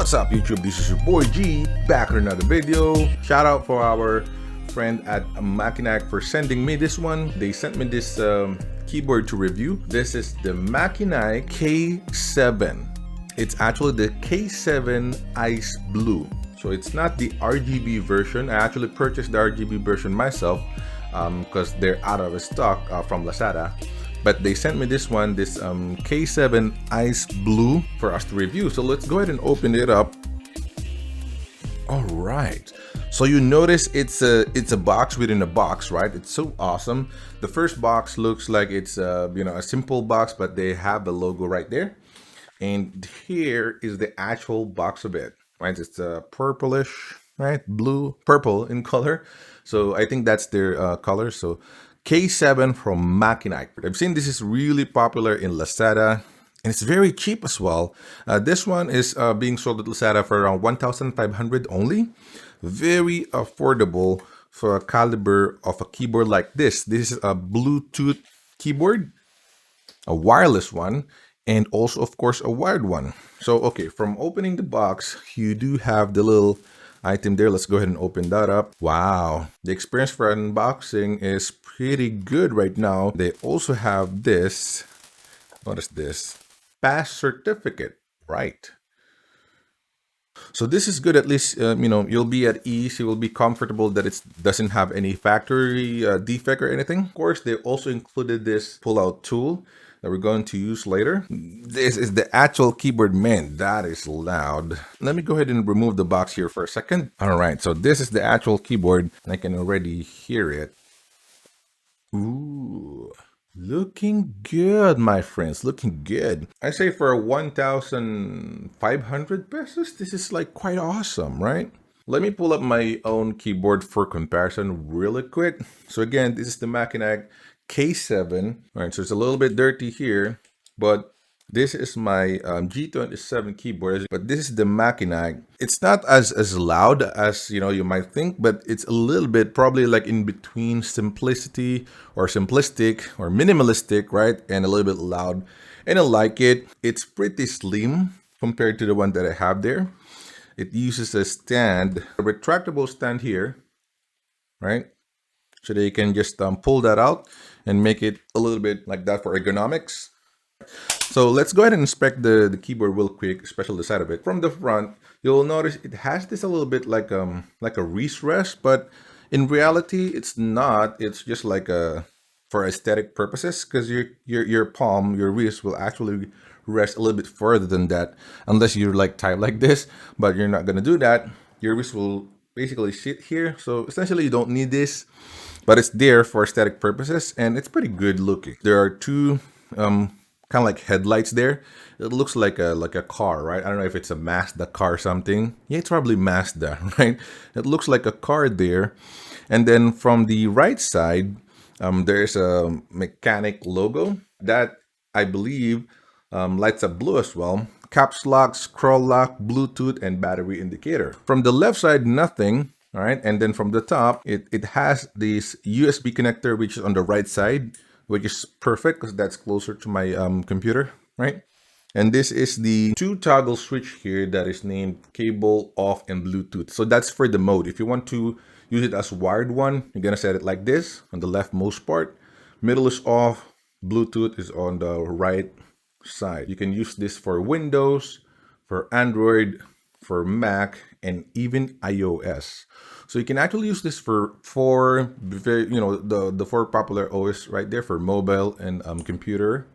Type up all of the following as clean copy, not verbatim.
What's up YouTube, this is your boy G, back with another video. Shout out for our friend at Machenike for sending me this one. They sent me this keyboard to review. This is the Machenike K7. It's actually the K7 Ice Blue. So it's not the RGB version. I actually purchased the RGB version myself because they're out of stock from Lazada. But they sent me this one, this K7 Ice Blue for us to review. So let's go ahead and open it up. All right. So you notice it's a box within a box, right? It's so awesome. The first box looks like it's a simple box, but they have the logo right there. And here is the actual box of it, right? It's purplish, right? Blue, purple in color. So I think that's their color. So K7 from Machenike. I've seen this is really popular in Lazada, and it's very cheap as well. This one is being sold at Lazada for around 1,500 only. Very affordable for a caliber of a keyboard like this. This is a Bluetooth keyboard, a wireless one, and also of course a wired one. So okay, from opening the box, you do have the little item there. Let's go ahead and open that up. Wow, the experience for unboxing is pretty good right now. They also have this. What is this? Pass certificate, right? So this is good. At least you'll be at ease. You will be comfortable that it doesn't have any factory defect or anything. Of course, they also included this pull-out tool that we're going to use later. This is the actual keyboard. Man, that is loud. Let me go ahead and remove the box here for a second. All right, so this is the actual keyboard, and I can already hear it. Ooh, looking good, my friends, looking good. I say for 1,500 pesos, this is like quite awesome, right? Let me pull up my own keyboard for comparison really quick. So again, this is the Machenike K7. All right, so it's a little bit dirty here, but this is my G27 keyboard. But this is the Machenike. It's not as loud as you might think, but it's a little bit probably like in between simplicity or simplistic or minimalistic, right? And a little bit loud. And I like it. It's pretty slim compared to the one that I have there. It uses a stand, a retractable stand here, right? So that you can just pull that out and make it a little bit like that for ergonomics. So let's go ahead and inspect the keyboard real quick, especially the side of it. From the front, you'll notice it has this a little bit like a wrist rest, but in reality, it's not. It's just like for aesthetic purposes, because your palm, your wrist will actually rest a little bit further than that, unless you're like type like this. But you're not gonna do that. Your wrist will basically sit here. So essentially, you don't need this. But it's there for aesthetic purposes, and it's pretty good looking. There are two kind of like headlights there. It looks like a car, right? I don't know if it's a Mazda car or something. Yeah, it's probably Mazda, right? It looks like a car there. And then from the right side, there's a Machenike logo that I believe lights up blue as well. Caps lock, scroll lock, Bluetooth, and battery indicator. From the left side, nothing. All right, and then from the top, it has this USB connector, which is on the right side, which is perfect because that's closer to my computer, right? And this is the 2 toggle switch here that is named cable off and Bluetooth. So that's for the mode. If you want to use it as wired one, you're gonna set it like this on the leftmost part. Middle is off, Bluetooth is on the right side. You can use this for Windows, for Android, for Mac, and even iOS. So you can actually use this for the 4 popular OS right there for mobile and computer.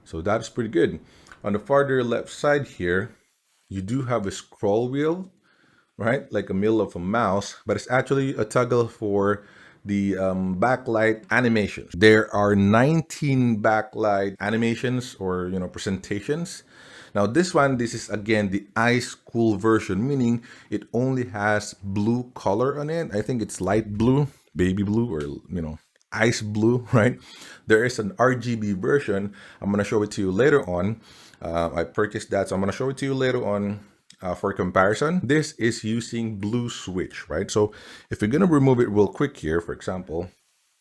So that's pretty good. On the farther left side here, you do have a scroll wheel, right? Like a middle of a mouse, but it's actually a toggle for the backlight animations. There are 19 backlight animations or presentations. Now this is again the ice cool version, meaning it only has blue color on it. I think it's light blue, baby blue, or ice blue, right? There is an RGB version. I'm gonna show it to you later on. I purchased that, so I'm gonna show it to you later on for comparison. This is using blue switch, right? So if you're gonna remove it real quick here, for example,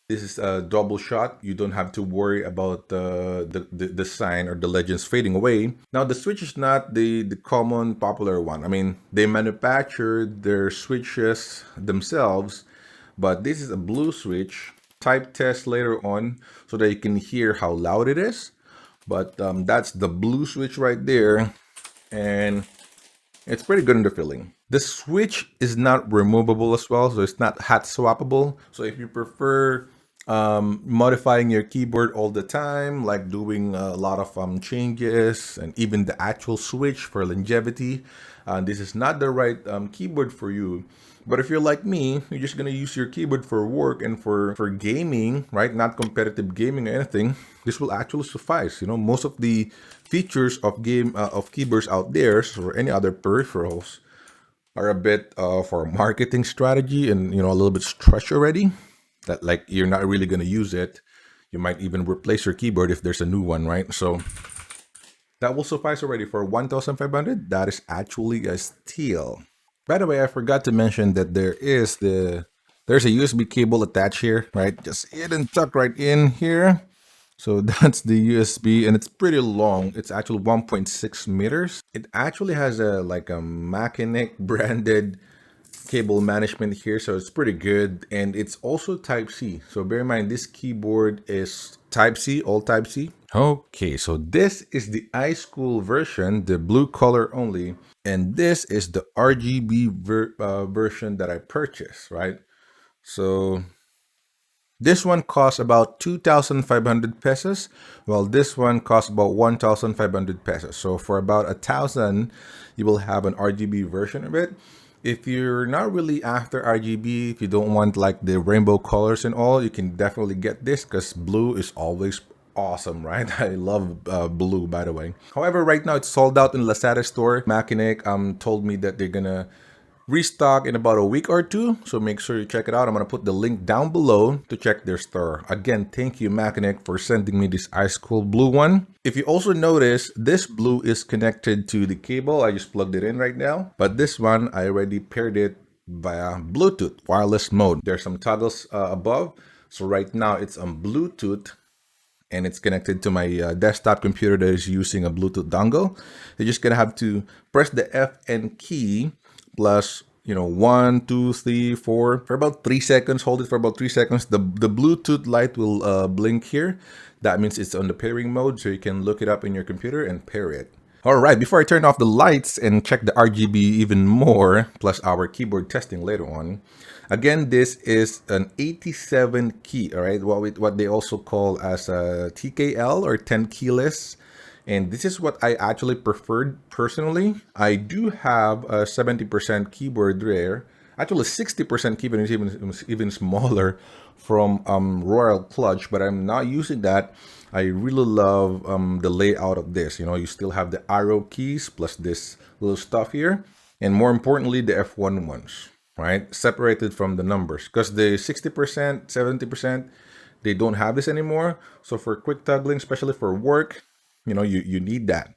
This is a double shot. You don't have to worry about the sign or the legends fading away. Now the switch is not the common popular one. I mean, they manufacture their switches themselves, but this is a blue switch. Type test later on so that you can hear how loud it is. But that's the blue switch right there, and it's pretty good in the feeling. The switch is not removable as well, so it's not hot swappable. So if you prefer modifying your keyboard all the time, like doing a lot of changes and even the actual switch for longevity, this is not the right keyboard for you. But if you're like me, you're just gonna use your keyboard for work and for gaming, right? Not competitive gaming or anything. This will actually suffice. You know, most of the features of keyboards out there or any other peripherals are a bit for marketing strategy and a little bit stretch already. That like you're not really gonna use it. You might even replace your keyboard if there's a new one, right? So that will suffice already for 1,500. That is actually a steal. By the way, I forgot to mention that there's a USB cable attached here, right? Just hidden tucked right in here. So that's the USB, and it's pretty long. It's actually 1.6 meters. It actually has a Machenike branded cable management here, so it's pretty good, and it's also Type C. So bear in mind, this keyboard is Type C, all Type C. Okay, so this is the iSchool version, the blue color only, and this is the RGB version that I purchased, right? So this one costs about 2,500 pesos, while this one costs about 1,500 pesos. So for about 1,000, you will have an RGB version of it. If you're not really after RGB, if you don't want like the rainbow colors and all, you can definitely get this because blue is always awesome, right? I love blue, by the way. However, right now it's sold out in Lazada store. Machenike told me that they're gonna restock in about a week or two, so make sure you check it out. I'm gonna put the link down below to check their store. Again, thank you Machenike for sending me this iSchool blue one. If you also notice, this blue is connected to the cable. I just plugged it in right now, but this one I already paired it via Bluetooth wireless mode. There's some toggles above, so right now it's on Bluetooth and it's connected to my desktop computer that is using a Bluetooth dongle. You're just gonna have to press the FN key plus 1, 2, 3, 4 for about 3 seconds. Hold it for about 3 seconds. The Bluetooth light will blink here. That means it's on the pairing mode, so you can look it up in your computer and pair it. All right, before I turn off the lights and check the RGB even more, plus our keyboard testing later on, again, this is an 87 key, all right, what they also call as a TKL or 10 keyless. And this is what I actually preferred personally. I do have a 70% keyboard there. Actually, 60% keyboard is even smaller from Royal Clutch, but I'm not using that. I really love the layout of this. You still have the arrow keys plus this little stuff here. And more importantly, the F1 ones, right? Separated from the numbers. Because the 60%, 70%, they don't have this anymore. So for quick toggling, especially for work, you need that.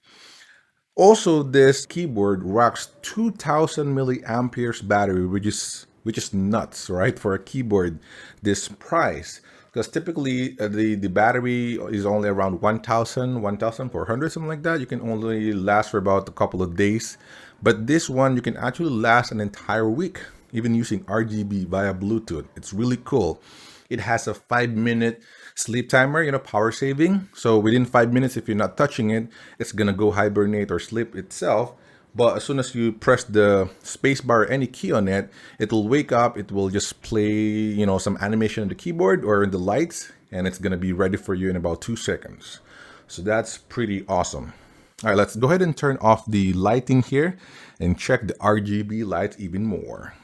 Also, this keyboard rocks 2,000 milliamperes battery, which is nuts, right? For a keyboard this price, because typically the battery is only around 1,000, 1,400, something like that. You can only last for about a couple of days, but this one you can actually last an entire week, even using RGB via Bluetooth. It's really cool. It has a 5-minute sleep timer, power saving. So within 5 minutes, if you're not touching it, it's gonna go hibernate or sleep itself. But as soon as you press the spacebar or any key on it, it'll wake up. It will just play, some animation on the keyboard or in the lights, and it's gonna be ready for you in about 2 seconds. So that's pretty awesome. All right, let's go ahead and turn off the lighting here and check the RGB lights even more.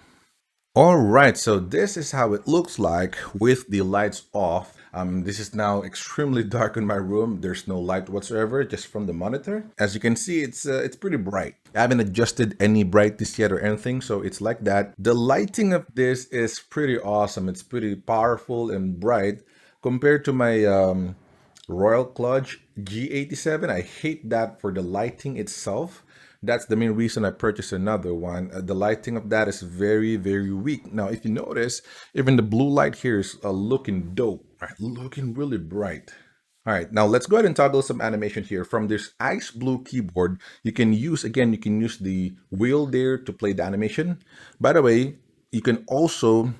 All right, so this is how it looks like with the lights off. This is now extremely dark in my room. There's no light whatsoever, just from the monitor. As you can see, it's pretty bright. I haven't adjusted any brightness yet or anything, so it's like that. The lighting of this is pretty awesome. It's pretty powerful and bright compared to my Royal Clutch G87. I hate that for the lighting itself, That's the main reason I purchased another one. The lighting of that is very, very weak. Now, if you notice, even the blue light here is looking dope, right? Looking really bright. All right, now let's go ahead and toggle some animation here. From this ice blue keyboard, you can use, again, you can use the wheel there to play the animation. By the way, you can also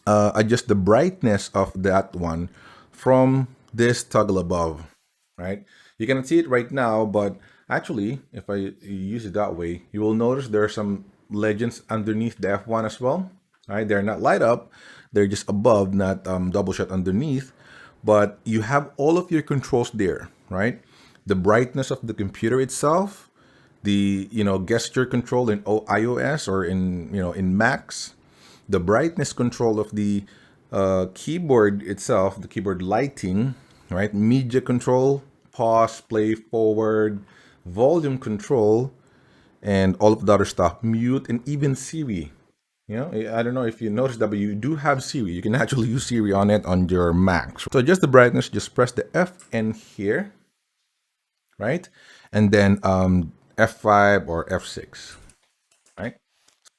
adjust the brightness of that one from this toggle above, right? You cannot see it right now, but actually, if I use it that way, you will notice there are some legends underneath the F1 as well. All right, they're not light up, they're just above, not double shot underneath. But you have all of your controls there, right? The brightness of the computer itself, the gesture control in iOS or in in Macs, the brightness control of the keyboard itself, the keyboard lighting, right? Media control, pause, play forward, volume control, and all of the other stuff, mute, and even Siri. I don't know if you noticed that, but you do have Siri. You can actually use Siri on it on your Mac. So adjust the brightness, just press the Fn here, right? And then F5 or F6, right?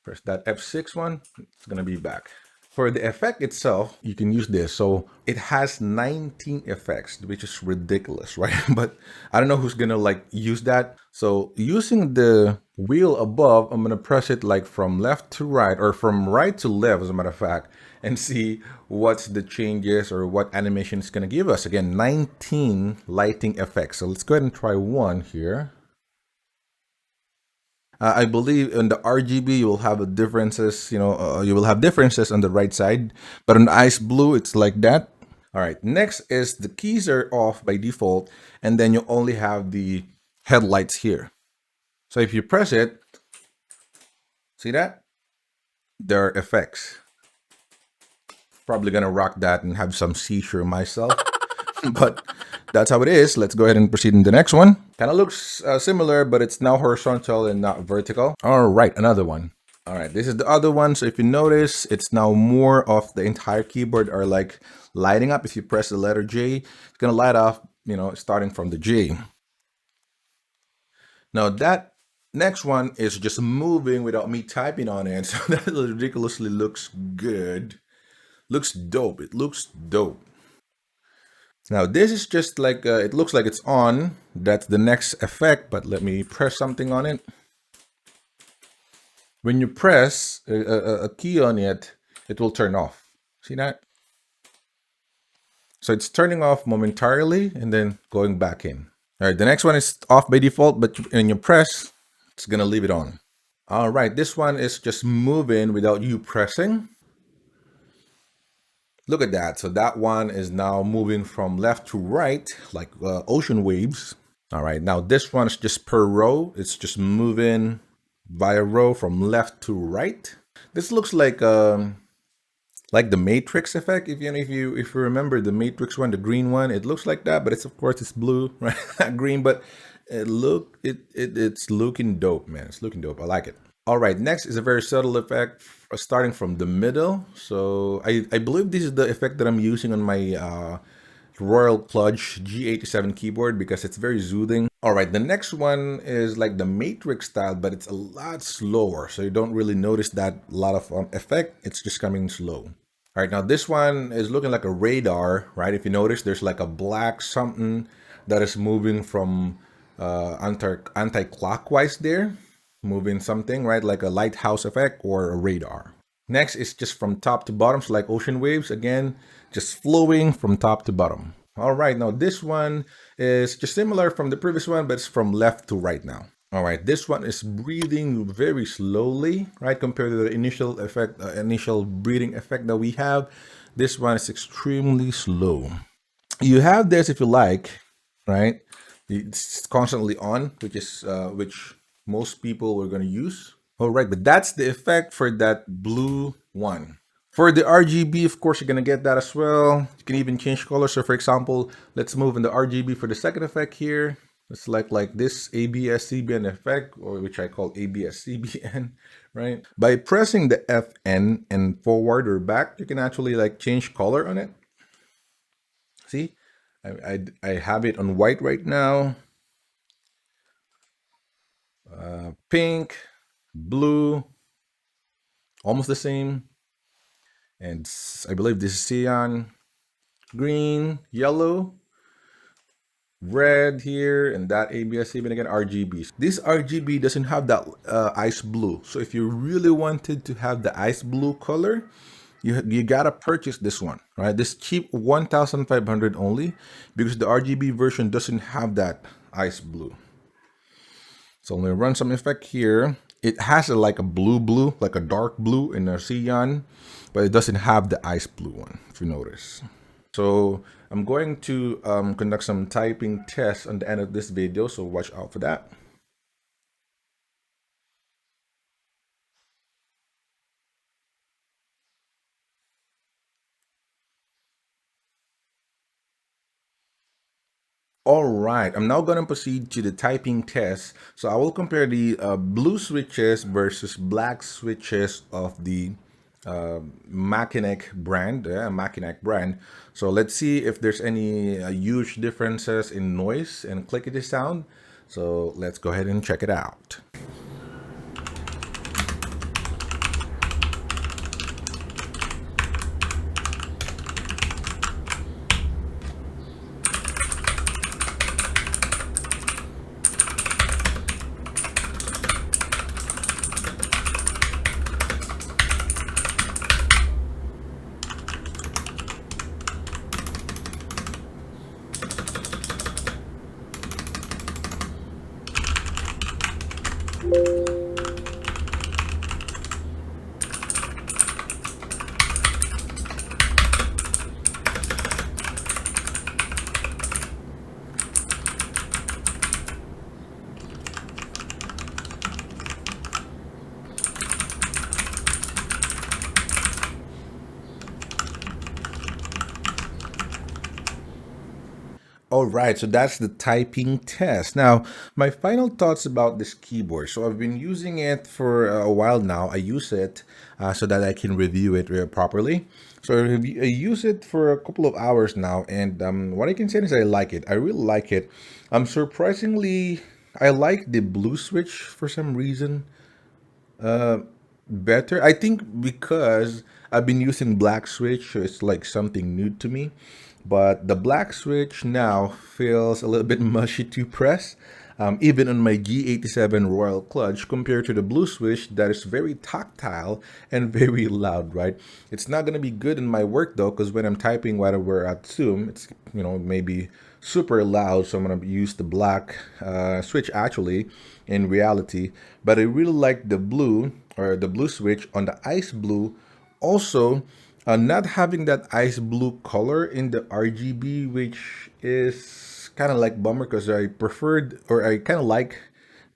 Press that F6 one, it's gonna be back. For the effect itself, you can use this. So it has 19 effects, which is ridiculous, right? But I don't know who's gonna like use that. So using the wheel above, I'm gonna press it like from left to right or from right to left, as a matter of fact, and see what's the changes or what animation it's gonna give us. Again, 19 lighting effects. So let's go ahead and try one here. I believe in the RGB you will have a differences, you will have differences on the right side, but on the ice blue it's like that. All right, next is the keys are off by default, and then you only have the headlights here. So if you press it, see that? There are effects. Probably gonna rock that and have some seizure myself. But that's how it is. Let's go ahead and proceed in the next one. Kind of looks similar, but it's now horizontal and not vertical. All right, another one. All right, this is the other one. So if you notice, it's now more of the entire keyboard are like lighting up. If you press the letter J, it's gonna light up, starting from the J. Now that next one is just moving without me typing on it. So that ridiculously looks good. Looks dope. It looks dope. Now this is just like, it looks like it's on. That's the next effect, but let me press something on it. When you press a key on it, it will turn off. See that? So it's turning off momentarily and then going back in. All right, the next one is off by default, but when you press, it's gonna leave it on. All right, this one is just moving without you pressing. Look at that. So that one is now moving from left to right, like ocean waves. All right, now this one is just per row. It's just moving via row from left to right. This looks like the Matrix effect. If you remember the Matrix one, the green one, it looks like that, but it's of course it's blue, right? Not green, but it's looking dope, man. It's looking dope. I like it. All right, next is a very subtle effect starting from the middle. So I believe this is the effect that I'm using on my Royal Kludge G87 keyboard because it's very soothing. All right, the next one is like the Matrix style, but it's a lot slower. So you don't really notice that lot of effect. It's just coming slow. All right, now this one is looking like a radar, right? If you notice, there's like a black something that is moving from anti-clockwise there, moving something, right? Like a lighthouse effect or a radar. Next is just from top to bottom, so like ocean waves, again, just flowing from top to bottom. All right, now this one is just similar from the previous one, but it's from left to right now. All right, this one is breathing very slowly, right? Compared to the initial effect, initial breathing effect that we have. This one is extremely slow. You have this if you like, right? It's constantly on, which most people are going to use. All right, but that's the effect for that blue one. For the RGB, of course, you're going to get that as well. You can even change color. So for example, let's move in the RGB for the second effect here. Let's select like this ABS CBN effect, or which I call ABS CBN, right? By pressing the FN and forward or back, you can actually like change color on it. See, I have it on white right now. pink, blue, almost the same. And I believe this is cyan, green, yellow, red here, and that ABS even again RGB. This RGB doesn't have that ice blue. So if you really wanted to have the ice blue color, you gotta purchase this one, right? This cheap 1,500 only, because the RGB version doesn't have that ice blue. So I'm gonna run some effect here. It has like a blue, like a dark blue in a cyan, but it doesn't have the ice blue one, if you notice. So I'm going to conduct some typing tests on the end of this video, so watch out for that. All right, I'm now going to proceed to the typing test. So I will compare the blue switches versus black switches of the Machenike brand, Machenike brand. So let's see if there's any huge differences in noise and clickety sound. So let's go ahead and check it out. All right, so that's the typing test. Now, my final thoughts about this keyboard. So I've been using it for a while now. I use it so that I can review it properly. So I use it for a couple of hours now, and what I can say is I like it. I really like it. Surprisingly, I like the blue switch for some reason better. I think because I've been using black switch, so it's like something new to me. But the black switch now feels a little bit mushy to press, even on my G87 Royal Clutch, compared to the blue switch that is very tactile and very loud, right? It's not going to be good in my work though, because when I'm typing while we're at Zoom, it's, maybe super loud. So I'm going to use the black switch actually in reality. But I really like the blue, or the blue switch on the ice blue. Also, not having that ice blue color in the RGB, which is kind of like bummer, because I preferred, or I kind of like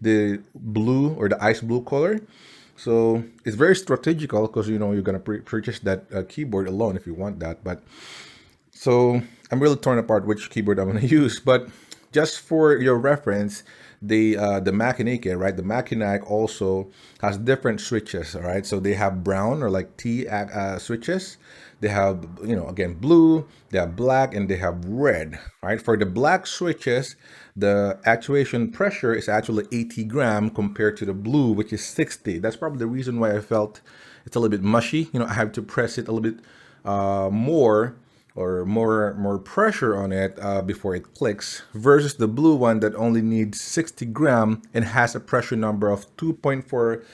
the blue or the ice blue color. So it's very strategical, because you're gonna purchase that keyboard alone if you want that. But so I'm really torn apart which keyboard I'm gonna use. But just for your reference, the Machenike, right? The Machenike also has different switches, all right? So they have brown, or like T switches. They have, again, blue, they have black, and they have red, right? For the black switches, the actuation pressure is actually 80 gram compared to the blue, which is 60. That's probably the reason why I felt it's a little bit mushy. I have to press it a little bit more, or more pressure on it before it clicks, versus the blue one that only needs 60 gram and has a pressure number of 2.4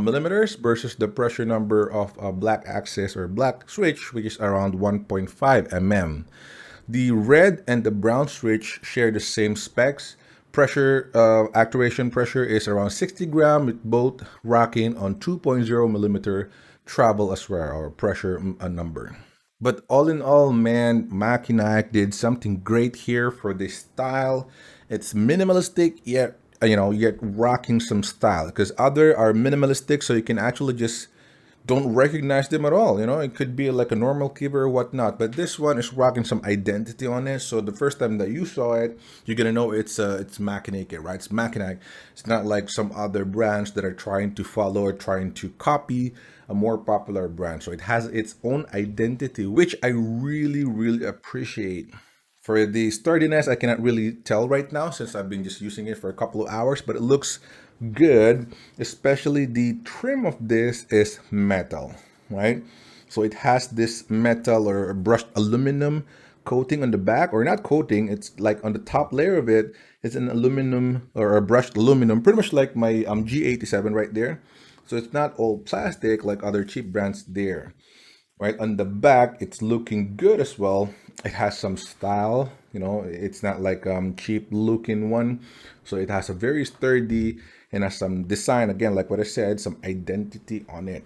millimeters, versus the pressure number of black axis or black switch, which is around 1.5 mm. The red and the brown switch share the same specs. Pressure, actuation pressure is around 60 gram, with both rocking on 2.0 millimeter travel as well, or pressure number. But all in all, man, Machenike did something great here for this style. It's minimalistic, yet yet rocking some style. Because other are minimalistic, so you can actually just don't recognize them at all. It could be like a normal keyboard or whatnot. But this one is rocking some identity on it. So the first time that you saw it, you're gonna know it's Machenike, right? It's Machenike. It's not like some other brands that are trying to follow or trying to copy a more popular brand. So it has its own identity, which I really, really appreciate For the sturdiness, I cannot really tell right now since I've been just using it for a couple of hours, but it looks good. Especially the trim of this is metal, right? So it has this metal or brushed aluminum coating on the back, or not coating, it's like on the top layer of it, it's an aluminum or a brushed aluminum, pretty much like my G87 right there. So it's not all plastic like other cheap brands there. Right on the back, it's looking good as well. It has some style, you know, it's not like cheap looking one. So it has a very sturdy and has some design, again, like what I said, some identity on it.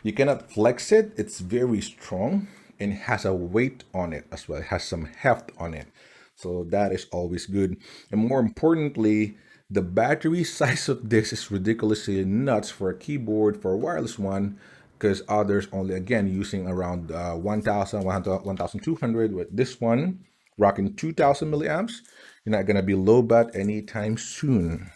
You cannot flex it, it's very strong, and it has a weight on it as well. It has some heft on it, so that is always good. And more importantly, the battery size of this is ridiculously nuts for a keyboard, for a wireless one, because others only, again, using around 1,200. With this one rocking 2,000 milliamps, you're not gonna be low bat anytime soon.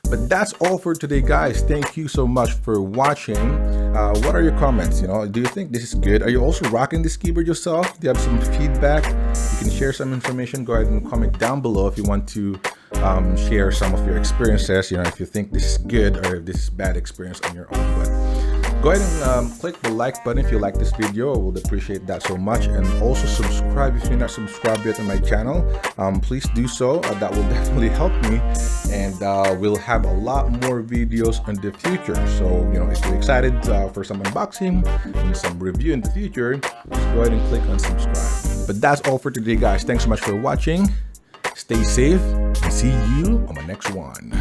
But that's all for today, guys. Thank you so much for watching. What are your comments? You know, do you think this is good? Are you also rocking this keyboard yourself? Do you have some feedback? You can share some information. Go ahead and comment down below if you want to share some of your experiences. You know, if you think this is good or if this is bad experience on your own. But go ahead and click the like button if you like this video. I would appreciate that so much. And also subscribe if you're not subscribed yet on my channel. Please do so. That will definitely help me. And we'll have a lot more videos in the future. So, you know, if you're excited for some unboxing and some review in the future, just go ahead and click on subscribe. But that's all for today, guys. Thanks so much for watching. Stay safe and see you on my next one.